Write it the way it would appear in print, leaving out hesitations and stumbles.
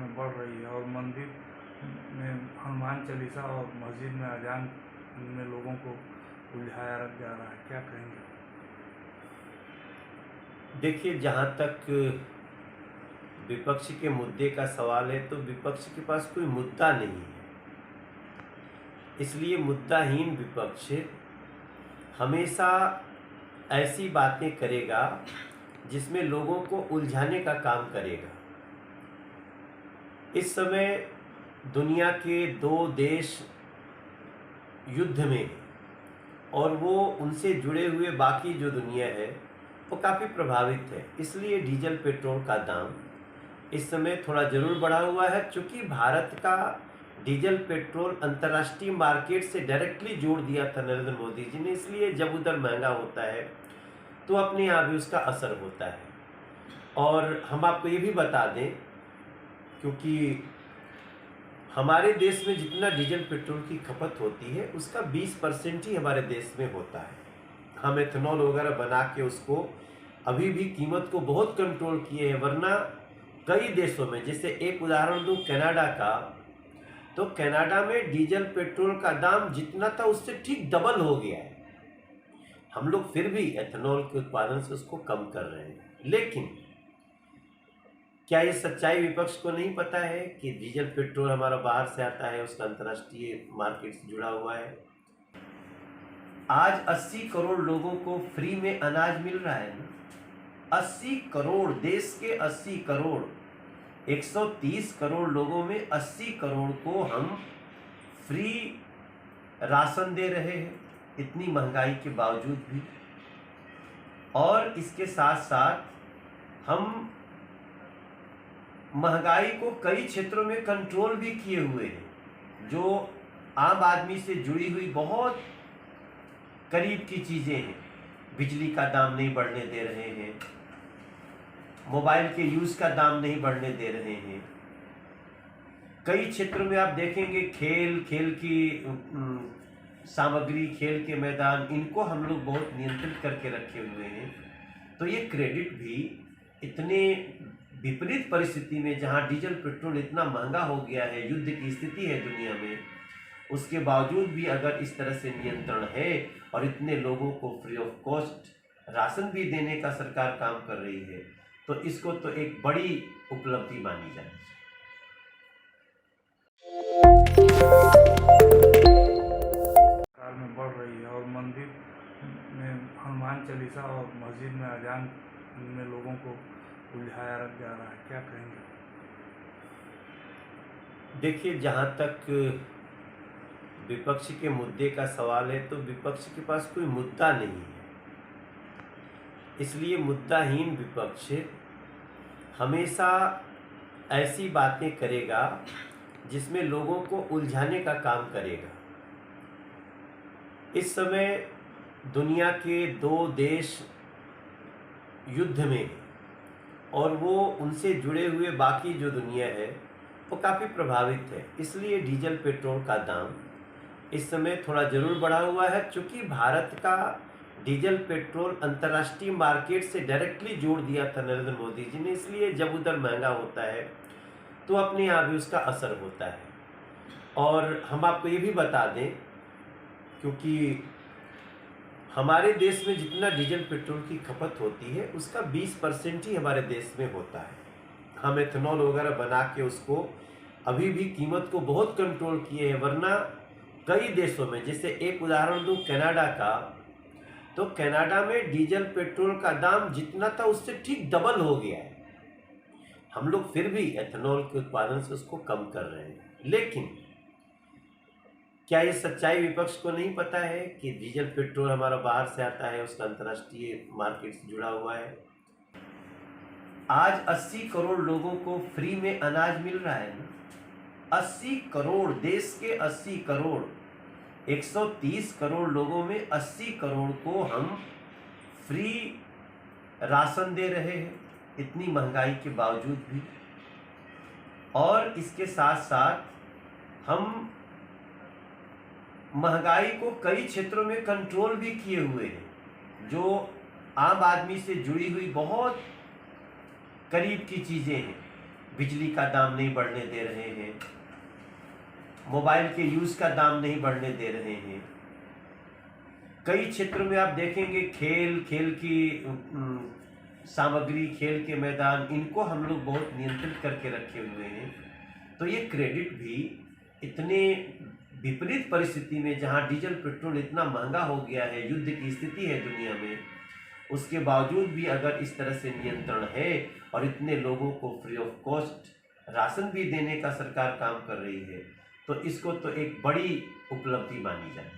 में बढ़ रही है और मंदिर में हनुमान चालीसा और मस्जिद में अजान में लोगों को उलझाया जा रहा है, क्या कहेंगे? देखिए, जहाँ तक विपक्ष के मुद्दे का सवाल है तो विपक्ष के पास कोई मुद्दा नहीं है, इसलिए मुद्दाहीन विपक्ष हमेशा ऐसी बातें करेगा जिसमें लोगों को उलझाने का काम करेगा। इस समय दुनिया के दो देश युद्ध में हैं और वो उनसे जुड़े हुए बाकी जो दुनिया है वो काफ़ी प्रभावित है, इसलिए डीजल पेट्रोल का दाम इस समय थोड़ा ज़रूर बढ़ा हुआ है। चूँकि भारत का डीजल पेट्रोल अंतर्राष्ट्रीय मार्केट से डायरेक्टली जोड़ दिया था नरेंद्र मोदी जी ने, इसलिए जब उधर महंगा होता है तो अपने आप ही उसका असर होता है। और हम आपको ये भी बता दें, क्योंकि हमारे देश में जितना डीजल पेट्रोल की खपत होती है उसका 20% ही हमारे देश में होता है। हम एथेनॉल वगैरह बना के उसको अभी भी कीमत को बहुत कंट्रोल किए हैं, वरना कई देशों में, जैसे एक उदाहरण दूं कनाडा का, तो कनाडा में डीजल पेट्रोल का दाम जितना था उससे ठीक डबल हो गया है। हम लोग फिर भी एथेनॉल के उत्पादन से उसको कम कर रहे हैं, लेकिन क्या ये सच्चाई विपक्ष को नहीं पता है कि डीजल पेट्रोल हमारा बाहर से आता है, उसका अंतर्राष्ट्रीय मार्केट से जुड़ा हुआ है। आज 80 करोड़ लोगों को फ्री में अनाज मिल रहा है ना। 80 करोड़, देश के 80 करोड़, 130 करोड़ लोगों में 80 करोड़ को हम फ्री राशन दे रहे हैं, इतनी महंगाई के बावजूद भी। और इसके साथ साथ हम महंगाई को कई क्षेत्रों में कंट्रोल भी किए हुए हैं। जो आम आदमी से जुड़ी हुई बहुत करीब की चीज़ें हैं, बिजली का दाम नहीं बढ़ने दे रहे हैं, मोबाइल के यूज़ का दाम नहीं बढ़ने दे रहे हैं। कई क्षेत्रों में आप देखेंगे खेल की सामग्री, खेल के मैदान, इनको हम लोग बहुत नियंत्रित करके रखे हुए हैं। तो ये क्रेडिट भी इतने विपरीत परिस्थिति में, जहां डीजल पेट्रोल इतना महंगा हो गया है, युद्ध की स्थिति है दुनिया में, उसके बावजूद भी अगर इस तरह से नियंत्रण है और इतने लोगों को फ्री ऑफ कॉस्ट राशन भी देने का सरकार काम कर रही है, तो इसको तो एक बड़ी उपलब्धि मानी जानी चाहिए। में बढ़ रही है और मंदिर में हनुमान चालीसा और मस्जिद में अजान में लोगों को उलझाया जा रहा है, क्या कहेंगे? देखिए, जहाँ तक विपक्ष के मुद्दे का सवाल है तो विपक्ष के पास कोई मुद्दा नहीं है, इसलिए मुद्दाहीन विपक्ष हमेशा ऐसी बातें करेगा जिसमें लोगों को उलझाने का काम करेगा। इस समय दुनिया के दो देश युद्ध में हैं और वो उनसे जुड़े हुए बाकी जो दुनिया है वो काफ़ी प्रभावित है, इसलिए डीजल पेट्रोल का दाम इस समय थोड़ा ज़रूर बढ़ा हुआ है। चूँकि भारत का डीजल पेट्रोल अंतर्राष्ट्रीय मार्केट से डायरेक्टली जोड़ दिया था नरेंद्र मोदी जी ने, इसलिए जब उधर महंगा होता है तो अपने आप ही उसका असर होता है। और हम आपको ये भी बता दें, क्योंकि हमारे देश में जितना डीजल पेट्रोल की खपत होती है उसका 20% ही हमारे देश में होता है। हम एथेनॉल वगैरह बना के उसको अभी भी कीमत को बहुत कंट्रोल किए हैं, वरना कई देशों में, जैसे एक उदाहरण दूं कनाडा का, तो कनाडा में डीजल पेट्रोल का दाम जितना था उससे ठीक डबल हो गया है। हम लोग फिर भी एथेनॉल के उत्पादन से उसको कम कर रहे हैं, लेकिन क्या ये सच्चाई विपक्ष को नहीं पता है कि डीजल पेट्रोल हमारा बाहर से आता है, उसका अंतर्राष्ट्रीय मार्केट से जुड़ा हुआ है। आज 80 करोड़ लोगों को फ्री में अनाज मिल रहा है ना। 80 करोड़, देश के 80 करोड़, 130 करोड़ लोगों में 80 करोड़ को हम फ्री राशन दे रहे हैं, इतनी महंगाई के बावजूद भी। और इसके साथ साथ हम महंगाई को कई क्षेत्रों में कंट्रोल भी किए हुए हैं। जो आम आदमी से जुड़ी हुई बहुत करीब की चीज़ें हैं, बिजली का दाम नहीं बढ़ने दे रहे हैं, मोबाइल के यूज़ का दाम नहीं बढ़ने दे रहे हैं। कई क्षेत्रों में आप देखेंगे खेल की सामग्री, खेल के मैदान, इनको हम लोग बहुत नियंत्रित करके रखे हुए हैं। तो ये क्रेडिट भी इतने विपरीत परिस्थिति में, जहाँ डीजल पेट्रोल इतना महंगा हो गया है, युद्ध की स्थिति है दुनिया में, उसके बावजूद भी अगर इस तरह से नियंत्रण है और इतने लोगों को फ्री ऑफ कॉस्ट राशन भी देने का सरकार काम कर रही है, तो इसको तो एक बड़ी उपलब्धि मानी जाए।